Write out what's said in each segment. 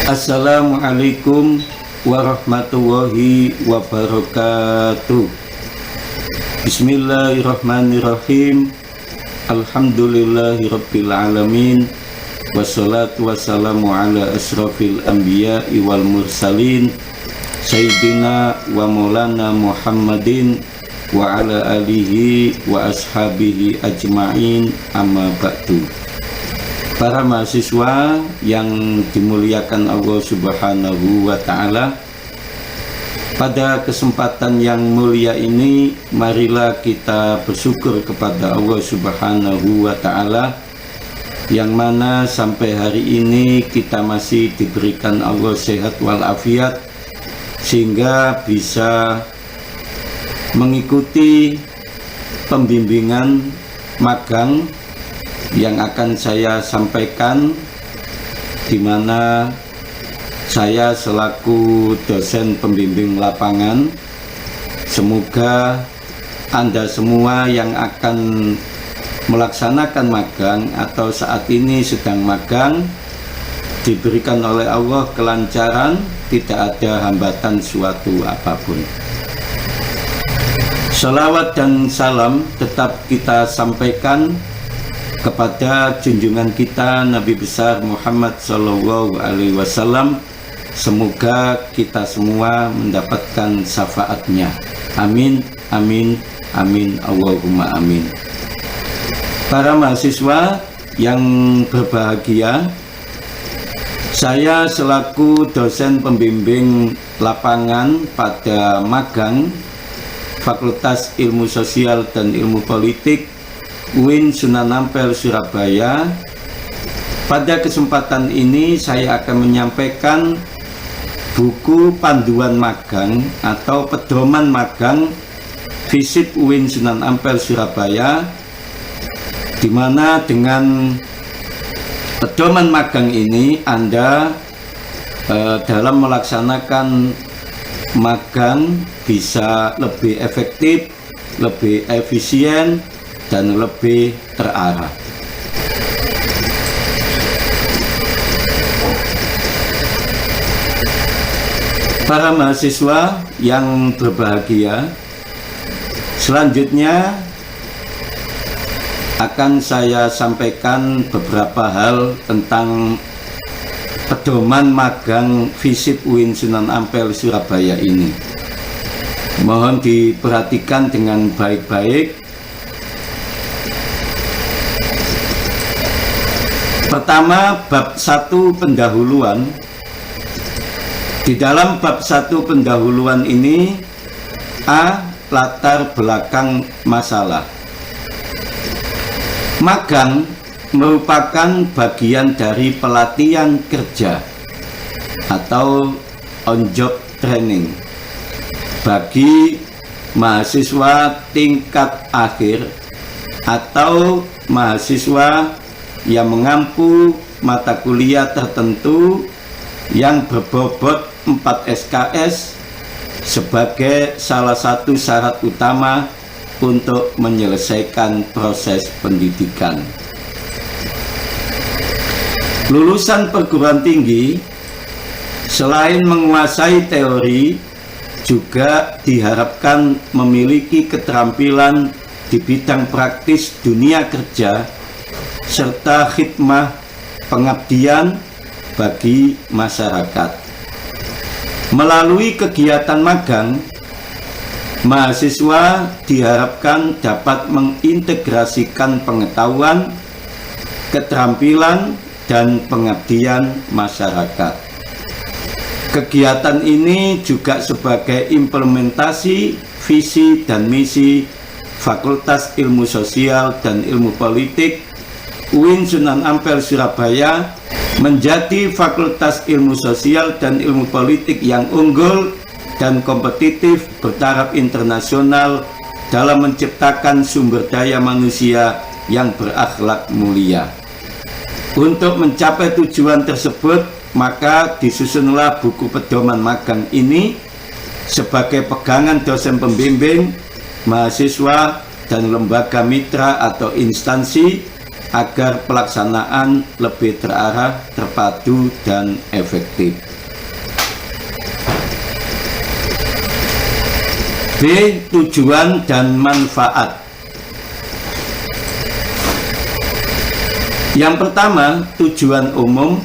Assalamualaikum warahmatullahi wabarakatuh. Bismillahirrahmanirrahim. Alhamdulillahirabbil alamin. Wassalatu wassalamu ala asrafil anbiya'i wal mursalin Sayyidina wa maulana Muhammadin wa ala alihi wa ashabihi ajma'in, amma ba'du. Para mahasiswa yang dimuliakan Allah Subhanahu wa ta'ala, pada kesempatan yang mulia ini marilah kita bersyukur kepada Allah Subhanahu wa ta'ala, yang mana sampai hari ini kita masih diberikan Allah sehat walafiat sehingga bisa mengikuti pembimbingan magang yang akan saya sampaikan, di mana saya selaku dosen pembimbing lapangan. Semoga Anda semua yang akan melaksanakan magang atau saat ini sedang magang diberikan oleh Allah kelancaran, tidak ada hambatan suatu apapun. Salawat dan salam tetap kita sampaikan kepada junjungan kita Nabi besar Muhammad Sallallahu Alaihi Wasallam. Semoga kita semua mendapatkan syafaatnya. Amin, amin, amin, Allahumma amin. Para mahasiswa yang berbahagia, saya selaku dosen pembimbing lapangan pada magang Fakultas Ilmu Sosial dan Ilmu Politik UIN Sunan Ampel Surabaya. Pada kesempatan ini saya akan menyampaikan buku panduan magang atau pedoman magang FISIP UIN Sunan Ampel Surabaya, di mana dengan pedoman magang ini Anda dalam melaksanakan magang bisa lebih efektif, lebih efisien, dan lebih terarah. Para mahasiswa yang berbahagia, selanjutnya akan saya sampaikan beberapa hal tentang pedoman magang FISIP UIN Sunan Ampel Surabaya ini. Mohon diperhatikan dengan baik-baik. Pertama, bab 1 pendahuluan. Di dalam bab 1 pendahuluan ini, A. Latar belakang masalah. Magang merupakan bagian dari pelatihan kerja atau on-job training bagi mahasiswa tingkat akhir atau mahasiswa yang mengampu mata kuliah tertentu yang berbobot 4 SKS sebagai salah satu syarat utama untuk menyelesaikan proses pendidikan. Lulusan perguruan tinggi selain menguasai teori juga diharapkan memiliki keterampilan di bidang praktis dunia kerja serta khidmah pengabdian bagi masyarakat. Melalui kegiatan magang, mahasiswa diharapkan dapat mengintegrasikan pengetahuan, keterampilan, dan pengabdian masyarakat. Kegiatan ini juga sebagai implementasi visi dan misi Fakultas Ilmu Sosial dan Ilmu Politik UIN Sunan Ampel Surabaya menjadi Fakultas Ilmu Sosial dan Ilmu Politik yang unggul dan kompetitif bertaraf internasional dalam menciptakan sumber daya manusia yang berakhlak mulia. Untuk mencapai tujuan tersebut, maka disusunlah buku pedoman magang ini sebagai pegangan dosen pembimbing, mahasiswa, dan lembaga mitra atau instansi agar pelaksanaan lebih terarah, terpadu, dan efektif. B. Tujuan dan manfaat. Yang pertama, tujuan umum.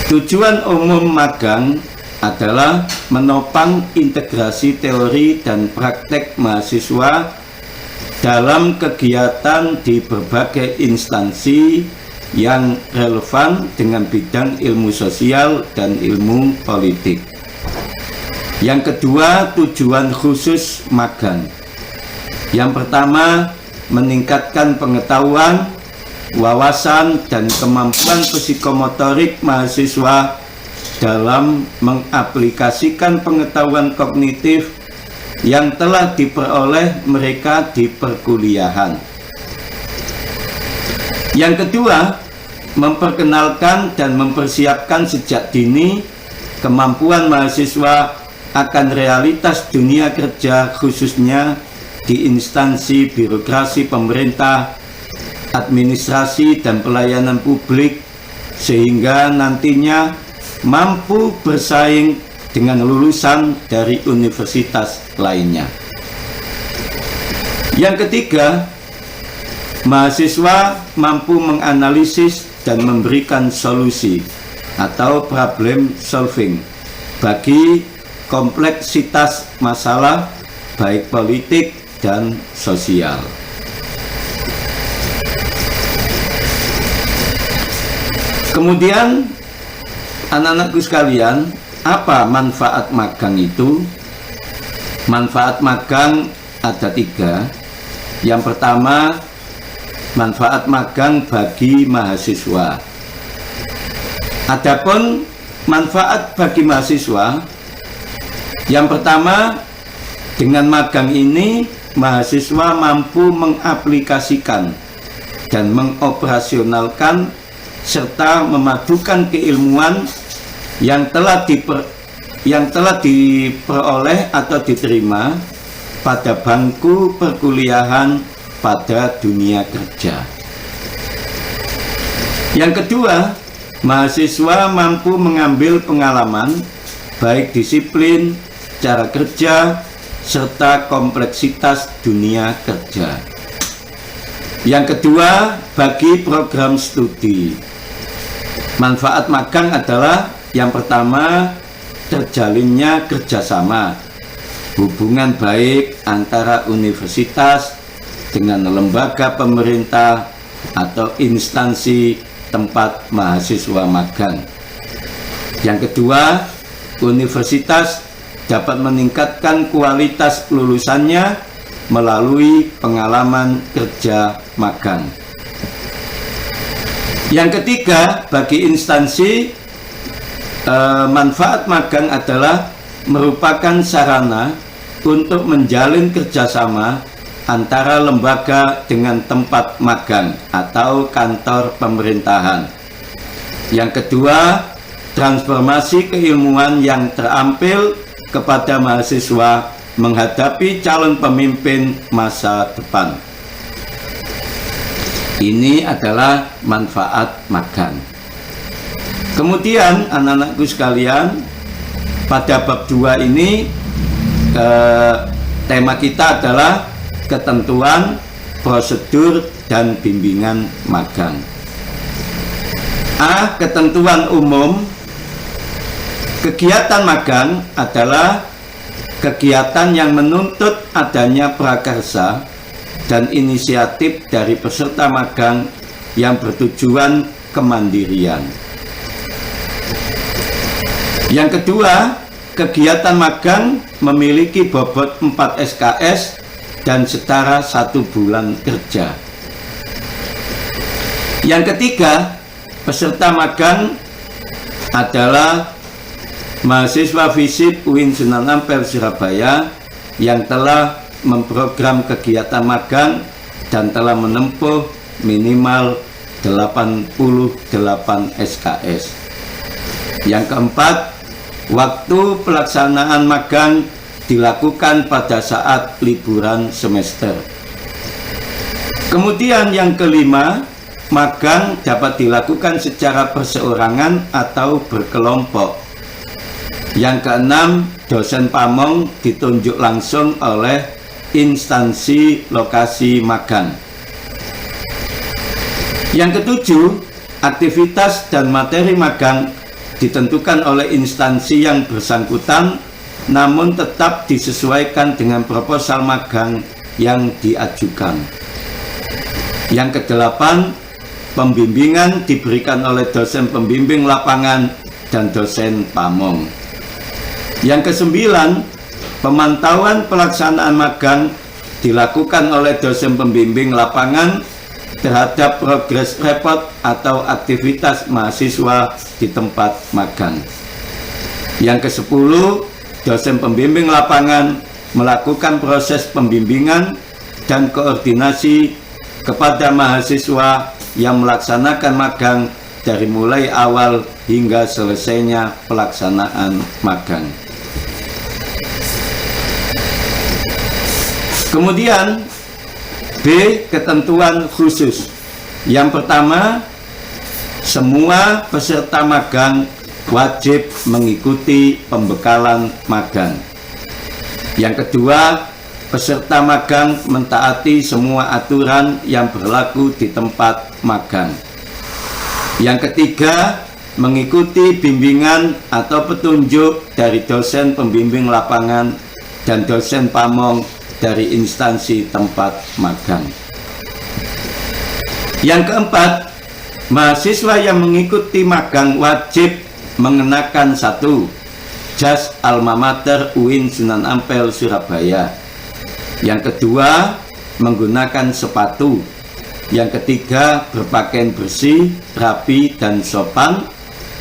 Tujuan umum magang adalah menopang integrasi teori dan praktek mahasiswa dalam kegiatan di berbagai instansi yang relevan dengan bidang ilmu sosial dan ilmu politik. Yang kedua, tujuan khusus magang. Yang pertama, meningkatkan pengetahuan, wawasan, dan kemampuan psikomotorik mahasiswa dalam mengaplikasikan pengetahuan kognitif yang telah diperoleh mereka di perkuliahan. Yang kedua, memperkenalkan dan mempersiapkan sejak dini kemampuan mahasiswa akan realitas dunia kerja, khususnya di instansi birokrasi pemerintah, administrasi, dan pelayanan publik, sehingga nantinya mampu bersaing dengan lulusan dari universitas lainnya. Yang ketiga, mahasiswa mampu menganalisis dan memberikan solusi atau problem solving bagi kompleksitas masalah baik politik dan sosial. Kemudian, anak-anakku sekalian, apa manfaat magang itu? Manfaat magang ada 3. Yang pertama, manfaat magang bagi mahasiswa. Adapun manfaat bagi mahasiswa, yang pertama, dengan magang ini mahasiswa mampu mengaplikasikan dan mengoperasionalkan serta memadukan keilmuan yang telah diperoleh atau diterima pada bangku perkuliahan pada dunia kerja. Yang kedua, mahasiswa mampu mengambil pengalaman baik disiplin, cara kerja, serta kompleksitas dunia kerja. Yang kedua, bagi program studi, manfaat magang adalah yang pertama, terjalinnya kerjasama, hubungan baik antara universitas dengan lembaga pemerintah atau instansi tempat mahasiswa magang. Yang kedua, universitas dapat meningkatkan kualitas lulusannya melalui pengalaman kerja magang. Yang ketiga, bagi instansi, manfaat magang adalah merupakan sarana untuk menjalin kerjasama antara lembaga dengan tempat magang atau kantor pemerintahan. Yang kedua, transformasi keilmuan yang terampil kepada mahasiswa menghadapi calon pemimpin masa depan. Ini adalah manfaat magang. Kemudian anak-anakku sekalian, pada bab 2 ini tema kita adalah ketentuan, prosedur, dan bimbingan magang. A. Ketentuan umum. Kegiatan magang adalah kegiatan yang menuntut adanya prakarsa dan inisiatif dari peserta magang yang bertujuan kemandirian. Yang kedua, kegiatan magang memiliki bobot 4 SKS dan setara 1 bulan kerja. Yang ketiga, peserta magang adalah mahasiswa FISIP UIN Sunan Ampel Surabaya yang telah memprogram kegiatan magang dan telah menempuh minimal 88 SKS. Yang keempat, waktu pelaksanaan magang dilakukan pada saat liburan semester. Kemudian yang kelima, magang dapat dilakukan secara perseorangan atau berkelompok. Yang keenam, dosen pamong ditunjuk langsung oleh instansi lokasi magang. Yang ketujuh, aktivitas dan materi magang ditentukan oleh instansi yang bersangkutan, namun tetap disesuaikan dengan proposal magang yang diajukan. Yang kedelapan, pembimbingan diberikan oleh dosen pembimbing lapangan dan dosen pamong. Yang kesembilan, pemantauan pelaksanaan magang dilakukan oleh dosen pembimbing lapangan terhadap progres report atau aktivitas mahasiswa di tempat magang. Yang kesepuluh, dosen pembimbing lapangan melakukan proses pembimbingan dan koordinasi kepada mahasiswa yang melaksanakan magang dari mulai awal hingga selesainya pelaksanaan magang. Kemudian B. Ketentuan khusus. Yang pertama, semua peserta magang wajib mengikuti pembekalan magang. Yang kedua, peserta magang mentaati semua aturan yang berlaku di tempat magang. Yang ketiga, mengikuti bimbingan atau petunjuk dari dosen pembimbing lapangan dan dosen pamong dari instansi tempat magang. Yang keempat, mahasiswa yang mengikuti magang wajib mengenakan 1. Jas alma mater UIN Sunan Ampel Surabaya. Yang kedua, menggunakan sepatu. Yang ketiga, berpakaian bersih, rapi, dan sopan.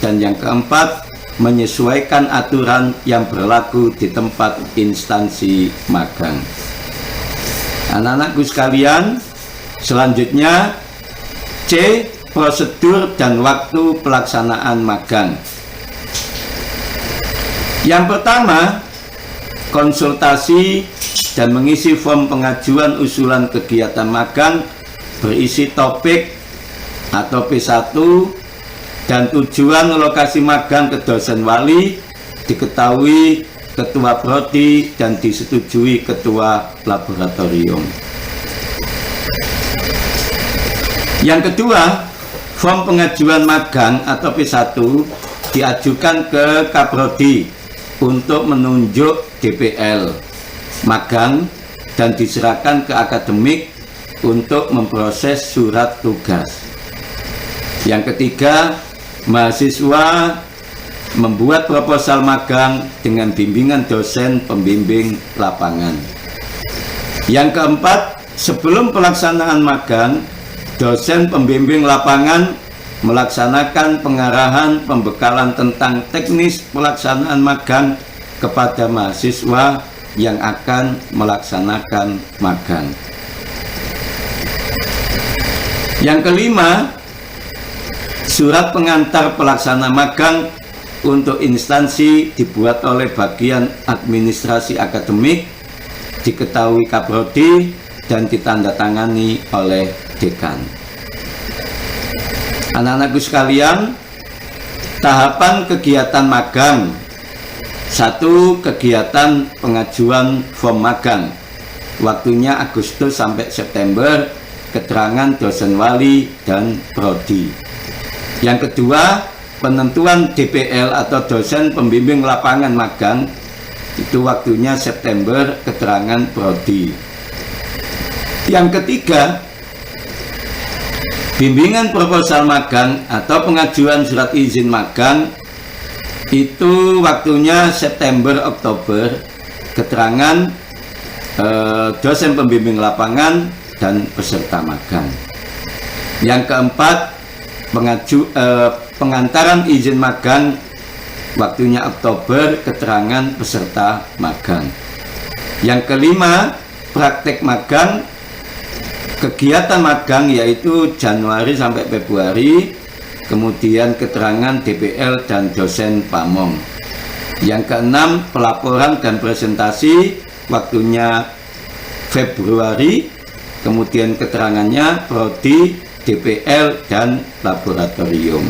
Dan yang keempat, menyesuaikan aturan yang berlaku di tempat instansi magang. Anak-anakku sekalian, selanjutnya C. Prosedur dan waktu pelaksanaan magang. Yang pertama, konsultasi dan mengisi form pengajuan usulan kegiatan magang berisi topik atau P1 dan tujuan lokasi magang ke dosen wali diketahui ketua prodi dan disetujui ketua laboratorium. Yang kedua, form pengajuan magang atau P1 diajukan ke Kaprodi untuk menunjuk DPL magang dan diserahkan ke akademik untuk memproses surat tugas. Yang ketiga, mahasiswa membuat proposal magang dengan bimbingan dosen pembimbing lapangan. Yang keempat, sebelum pelaksanaan magang, dosen pembimbing lapangan melaksanakan pengarahan pembekalan tentang teknis pelaksanaan magang kepada mahasiswa yang akan melaksanakan magang. Yang kelima, surat pengantar pelaksana magang untuk instansi dibuat oleh bagian administrasi akademik, diketahui Kaprodi, dan ditandatangani oleh dekan. Anak-anakku sekalian, tahapan kegiatan magang. 1. Kegiatan pengajuan form magang. Waktunya Agustus sampai September, keterangan dosen wali dan prodi. Yang kedua, penentuan DPL atau dosen pembimbing lapangan magang. Itu waktunya September, keterangan prodi. Yang ketiga, bimbingan proposal magang atau pengajuan surat izin magang. Itu waktunya September-Oktober, keterangan dosen pembimbing lapangan dan peserta magang. Yang keempat, pengantaran izin magang, waktunya Oktober, keterangan peserta magang. Yang kelima, praktek magang, kegiatan magang yaitu Januari sampai Februari, kemudian keterangan DPL dan dosen pamong. Yang keenam, pelaporan dan presentasi, waktunya Februari, kemudian keterangannya prodi, DPL, dan laboratorium.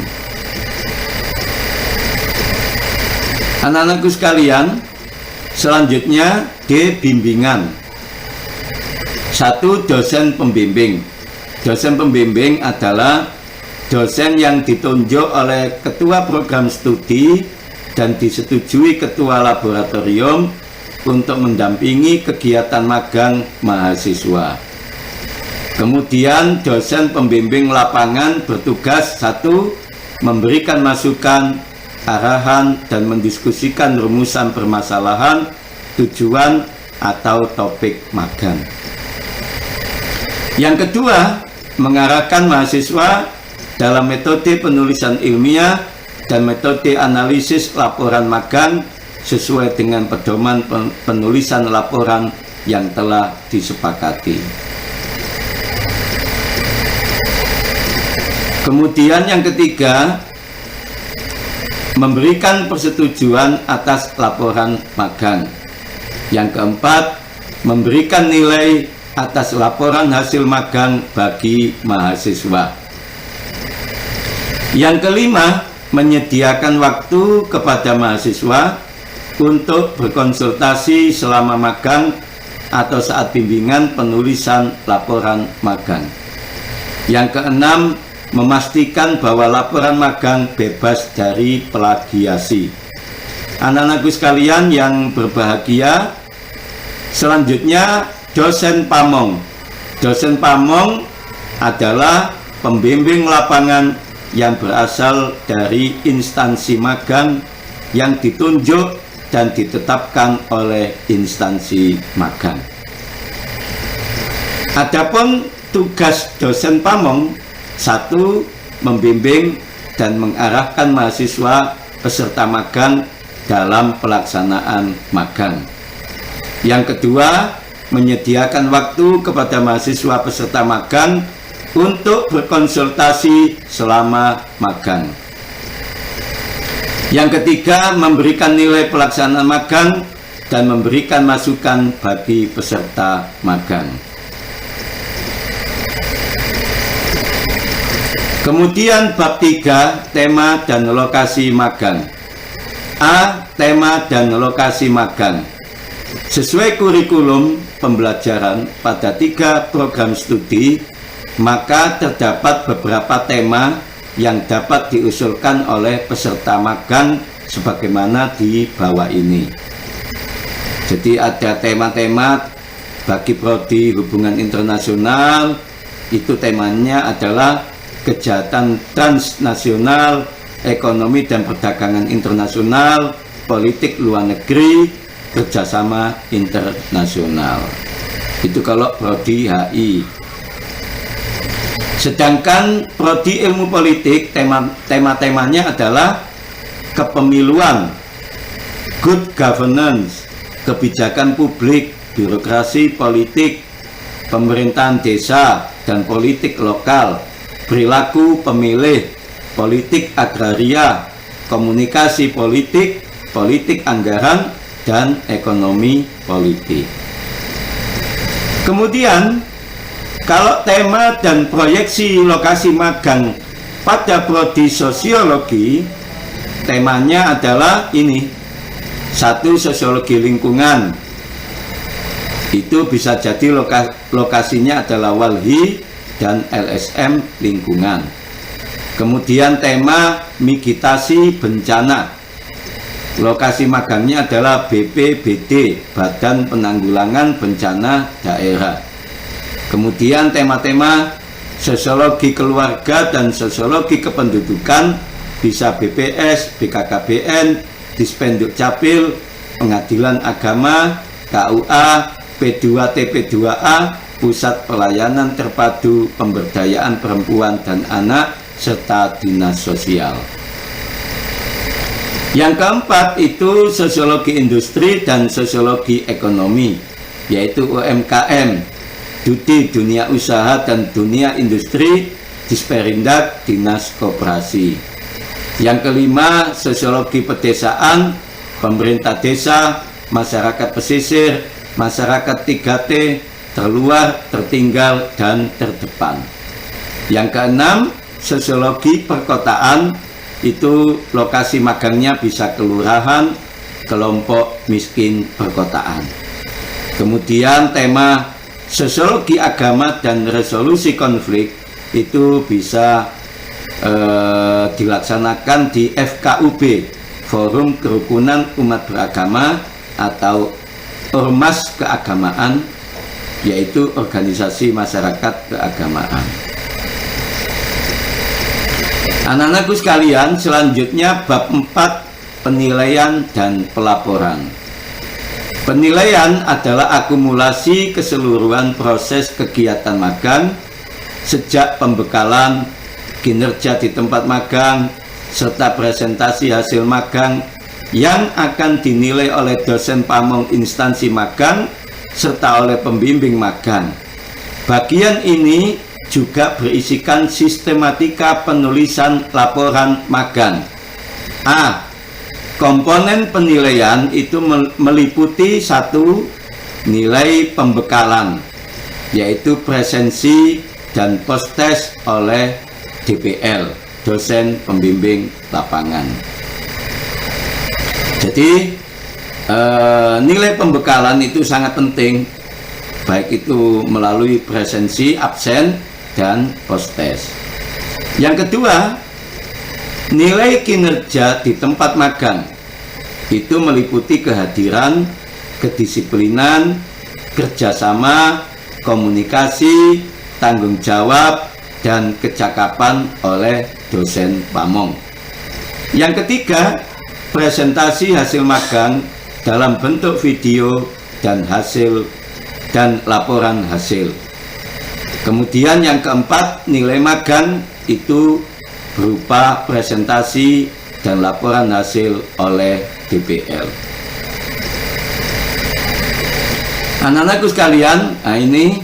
Anak-anakku sekalian, selanjutnya D. Bimbingan. 1. Dosen pembimbing. Dosen pembimbing adalah dosen yang ditunjuk oleh ketua program studi dan disetujui ketua laboratorium untuk mendampingi kegiatan magang mahasiswa. Kemudian dosen pembimbing lapangan bertugas 1. Memberikan masukan, arahan, dan mendiskusikan rumusan permasalahan, tujuan, atau topik magang. Yang kedua, mengarahkan mahasiswa dalam metode penulisan ilmiah dan metode analisis laporan magang sesuai dengan pedoman penulisan laporan yang telah disepakati. Kemudian yang ketiga, memberikan persetujuan atas laporan magang. Yang keempat, memberikan nilai atas laporan hasil magang bagi mahasiswa. Yang kelima, menyediakan waktu kepada mahasiswa untuk berkonsultasi selama magang atau saat bimbingan penulisan laporan magang. Yang keenam, memastikan bahwa laporan magang bebas dari plagiasi. Anak-anakku sekalian yang berbahagia, selanjutnya dosen pamong. Dosen pamong adalah pembimbing lapangan yang berasal dari instansi magang yang ditunjuk dan ditetapkan oleh instansi magang. Adapun tugas dosen pamong, 1. Membimbing dan mengarahkan mahasiswa peserta magang dalam pelaksanaan magang. Yang kedua, menyediakan waktu kepada mahasiswa peserta magang untuk berkonsultasi selama magang. Yang ketiga, memberikan nilai pelaksanaan magang dan memberikan masukan bagi peserta magang. Kemudian bab 3, tema dan lokasi magang. A. Tema dan lokasi magang. Sesuai kurikulum pembelajaran pada 3 program studi, maka terdapat beberapa tema yang dapat diusulkan oleh peserta magang sebagaimana di bawah ini. Jadi ada tema-tema bagi prodi hubungan internasional, itu temanya adalah kejahatan transnasional, ekonomi dan perdagangan internasional, politik luar negeri, kerjasama internasional. Itu kalau prodi HI. Sedangkan prodi ilmu politik, tema-temanya adalah kepemiluan, good governance, kebijakan publik, birokrasi politik, pemerintahan desa dan politik lokal, perilaku pemilih, politik agraria, komunikasi politik, politik anggaran, dan ekonomi politik. Kemudian, kalau tema dan proyeksi lokasi magang pada prodi sosiologi, temanya adalah ini. 1. Sosiologi lingkungan. Itu bisa jadi lokasinya adalah Walhi dan LSM lingkungan. Kemudian tema mitigasi bencana. Lokasi magangnya adalah BPBD, Badan Penanggulangan Bencana Daerah. Kemudian tema-tema sosiologi keluarga dan sosiologi kependudukan bisa BPS, BKKBN, Dispenduk Capil, Pengadilan Agama, KUA, P2TP2A, Pusat Pelayanan Terpadu Pemberdayaan Perempuan dan Anak, serta Dinas Sosial. Yang keempat itu sosiologi industri dan sosiologi ekonomi, yaitu UMKM, Studi Dunia Usaha dan Dunia Industri, Disperindak, Dinas Koperasi. Yang kelima, sosiologi pedesaan, pemerintah desa, masyarakat pesisir, masyarakat 3T, terluar, tertinggal, dan terdepan. Yang keenam, sosiologi perkotaan, itu lokasi magangnya bisa kelurahan, kelompok miskin perkotaan. Kemudian tema sosiologi agama dan resolusi konflik itu bisa dilaksanakan di FKUB, Forum Kerukunan Umat Beragama atau Ormas Keagamaan, yaitu organisasi masyarakat keagamaan. Anak-anakku sekalian, selanjutnya bab 4, penilaian dan pelaporan. Penilaian adalah akumulasi keseluruhan proses kegiatan magang sejak pembekalan, kinerja di tempat magang, serta presentasi hasil magang yang akan dinilai oleh dosen pamong instansi magang serta oleh pembimbing magang. Bagian ini juga berisikan sistematika penulisan laporan magang. A. Komponen penilaian itu meliputi 1. Nilai pembekalan, yaitu presensi dan post-test oleh DPL, dosen pembimbing lapangan. Jadi nilai pembekalan itu sangat penting, baik itu melalui presensi, absen, dan post-test. Yang kedua, nilai kinerja di tempat magang itu meliputi kehadiran, kedisiplinan, kerjasama, komunikasi, tanggung jawab, dan kecakapan oleh dosen pamong. Yang ketiga, presentasi hasil magang dalam bentuk video dan laporan hasil. Kemudian yang keempat, nilai magang itu berupa presentasi dan laporan hasil oleh DPL. Anak-anakku sekalian, nah ini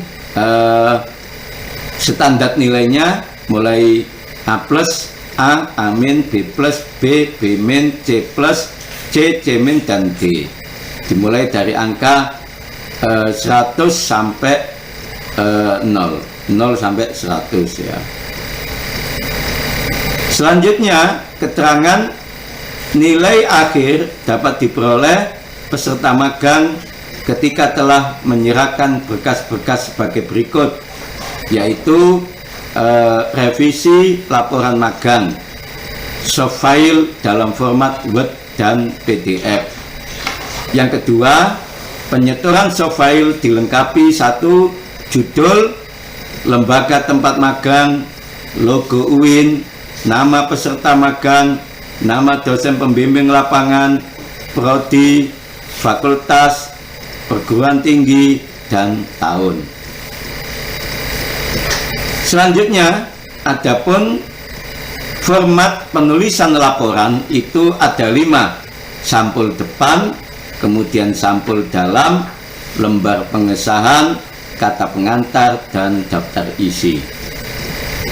standar nilainya mulai A+, A, A-, B+, B, B-, C+, C, C- dan D. Dimulai dari angka 100 sampai 0 sampai 100 ya. Selanjutnya, keterangan nilai akhir dapat diperoleh peserta magang ketika telah menyerahkan berkas-berkas sebagai berikut, yaitu revisi laporan magang, soft file dalam format Word dan PDF. Yang kedua, penyetoran soft file dilengkapi 1. Judul, lembaga tempat magang, logo UIN, nama peserta magang, nama dosen pembimbing lapangan, prodi, fakultas, perguruan tinggi, dan tahun. Selanjutnya, adapun format penulisan laporan itu ada 5. Sampul depan, kemudian sampul dalam, lembar pengesahan, kata pengantar, dan daftar isi.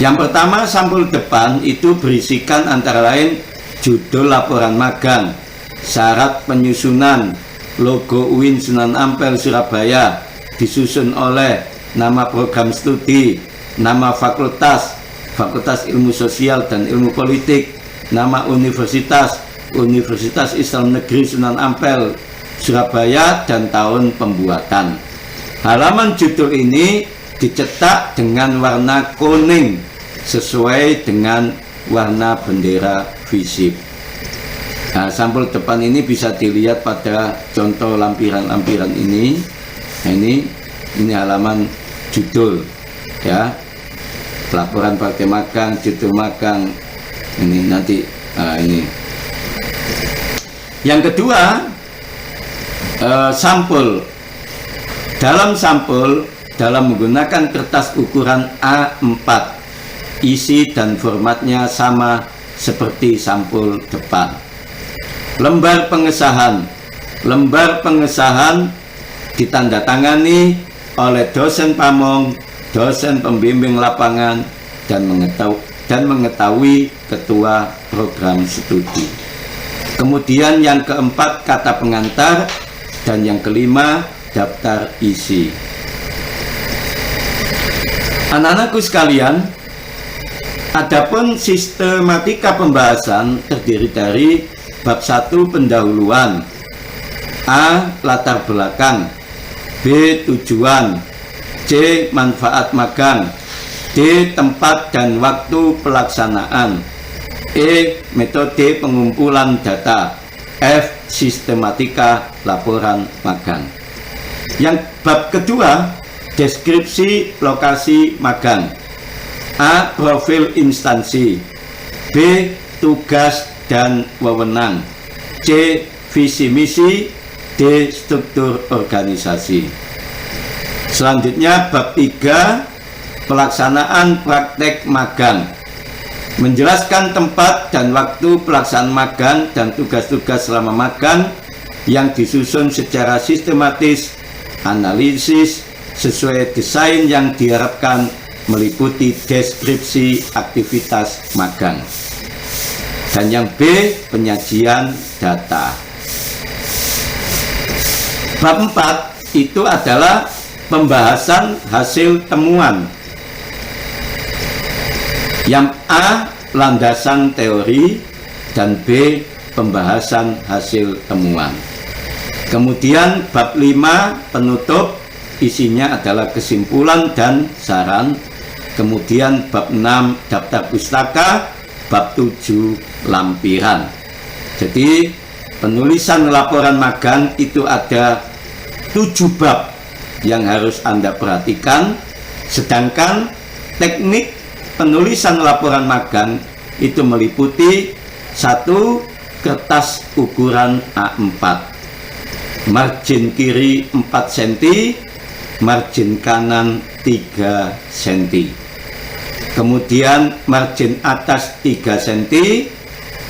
Yang pertama, sampul depan itu berisikan antara lain judul laporan magang, syarat penyusunan, logo UIN Sunan Ampel Surabaya, disusun oleh nama program studi, nama fakultas, Fakultas Ilmu Sosial dan Ilmu Politik, nama universitas, Universitas Islam Negeri Sunan Ampel Surabaya, dan tahun pembuatan. Halaman judul ini dicetak dengan warna kuning sesuai dengan warna bendera FISIP. Nah, sampul depan ini bisa dilihat pada contoh lampiran-lampiran ini. Nah, ini halaman judul ya. Laporan praktek magang, judul magang. Ini nanti ini. Yang kedua, sampul. Dalam sampul, dalam menggunakan kertas ukuran A4, isi dan formatnya sama seperti sampul depan. Lembar pengesahan. Lembar pengesahan ditandatangani oleh dosen pamong, dosen pembimbing lapangan, dan mengetahui ketua program studi. Kemudian yang keempat, kata pengantar, dan yang kelima, daftar isi. Anak-anakku sekalian, adapun sistematika pembahasan terdiri dari bab 1 pendahuluan, A. Latar belakang, B. Tujuan, C. Manfaat magang, D. Tempat dan waktu pelaksanaan, E. Metode pengumpulan data, F. Sistematika laporan magang. Yang bab kedua, deskripsi lokasi magang, A. Profil instansi, B. Tugas dan wewenang, C. Visi misi, D. Struktur organisasi. Selanjutnya bab 3, pelaksanaan praktek magang, menjelaskan tempat dan waktu pelaksanaan magang dan tugas-tugas selama magang yang disusun secara sistematis, analisis, sesuai desain yang diharapkan, meliputi deskripsi aktivitas magang. Dan yang B, penyajian data. Bab 4 itu adalah pembahasan hasil temuan. Yang A, landasan teori, dan B, pembahasan hasil temuan. Kemudian bab 5 penutup, isinya adalah kesimpulan dan saran. Kemudian bab 6 daftar pustaka, bab 7 lampiran. Jadi penulisan laporan magang itu ada 7 bab yang harus Anda perhatikan, sedangkan teknik penulisan laporan magang itu meliputi 1. Kertas ukuran A4, margin kiri 4 cm, margin kanan 3 cm, kemudian margin atas 3 cm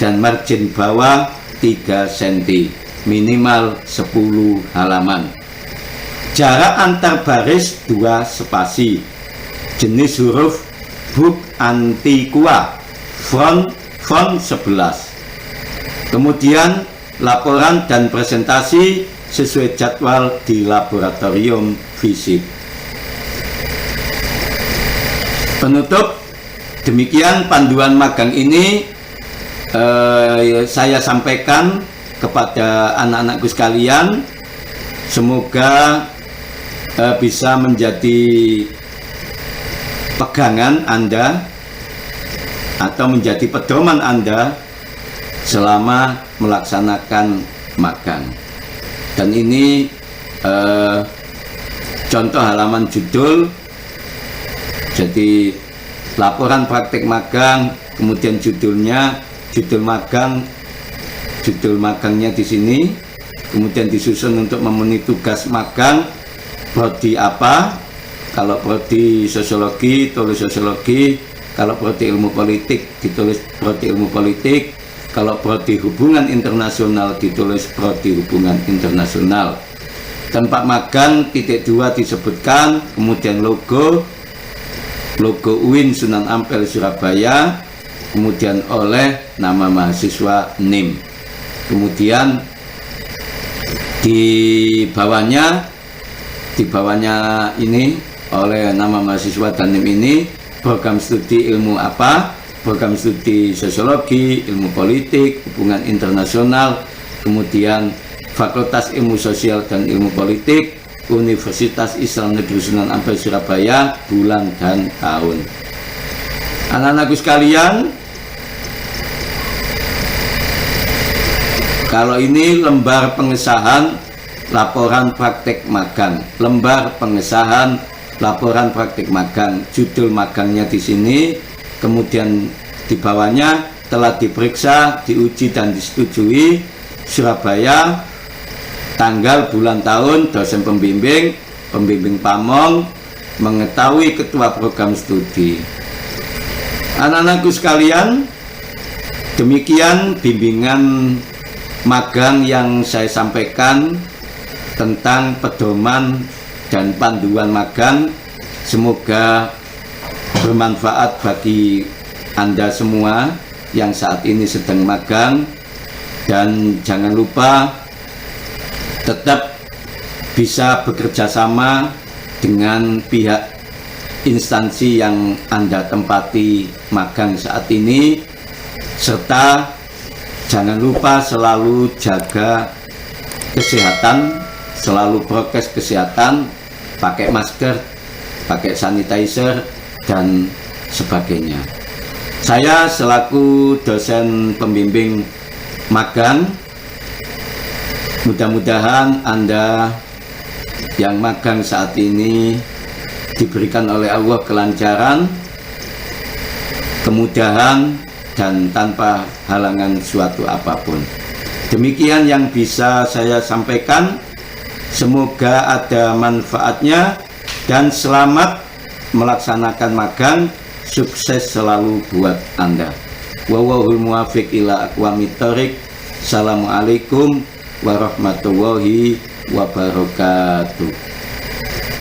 dan margin bawah 3 cm, minimal 10 halaman. Jarak antar baris 2 spasi. Jenis huruf Book Antiqua, font 11. Kemudian laporan dan presentasi sesuai jadwal di laboratorium fisik. Penutup, demikian panduan magang ini saya sampaikan kepada anak-anakku sekalian. Semoga bisa menjadi pegangan Anda atau menjadi pedoman Anda selama melaksanakan magang. Dan ini contoh halaman judul. Jadi laporan praktek magang, kemudian judulnya, judul magangnya di sini, kemudian disusun untuk memenuhi tugas magang, prodi apa. Kalau prodi sosiologi, tulis sosiologi. Kalau prodi ilmu politik, ditulis prodi ilmu politik. Kalau prodi hubungan internasional, ditulis prodi hubungan internasional. Tempat magang titik 2 disebutkan, kemudian logo UIN Sunan Ampel Surabaya, kemudian oleh nama mahasiswa NIM. Kemudian di bawahnya ini oleh nama mahasiswa dan NIM ini, program studi ilmu apa, program studi sosiologi, ilmu politik, hubungan internasional, kemudian Fakultas Ilmu Sosial dan Ilmu Politik, Universitas Islam Negeri Sunan Ampel Surabaya, bulan dan tahun. Anak-anakku sekalian, kalau ini lembar pengesahan laporan praktek magang, lembar pengesahan laporan praktek magang, judul magangnya di sini. Kemudian di bawahnya telah diperiksa, diuji dan disetujui Surabaya, tanggal, bulan, tahun, dosen pembimbing pamong, mengetahui ketua program studi. Anak-anakku sekalian, demikian bimbingan magang yang saya sampaikan tentang pedoman dan panduan magang. Semoga bermanfaat bagi Anda semua yang saat ini sedang magang, dan jangan lupa tetap bisa bekerja sama dengan pihak instansi yang Anda tempati magang saat ini, serta jangan lupa selalu jaga kesehatan, selalu prokes kesehatan, pakai masker, pakai sanitizer, dan sebagainya. Saya selaku dosen pembimbing magang, mudah-mudahan Anda yang magang saat ini diberikan oleh Allah kelancaran, kemudahan, dan tanpa halangan suatu apapun. Demikian yang bisa saya sampaikan. Semoga ada manfaatnya dan selamat melaksanakan magang. Sukses selalu buat Anda. Wallahul muwaffiq ila aqwamit thoriq. Assalamualaikum warahmatullahi wabarakatuh.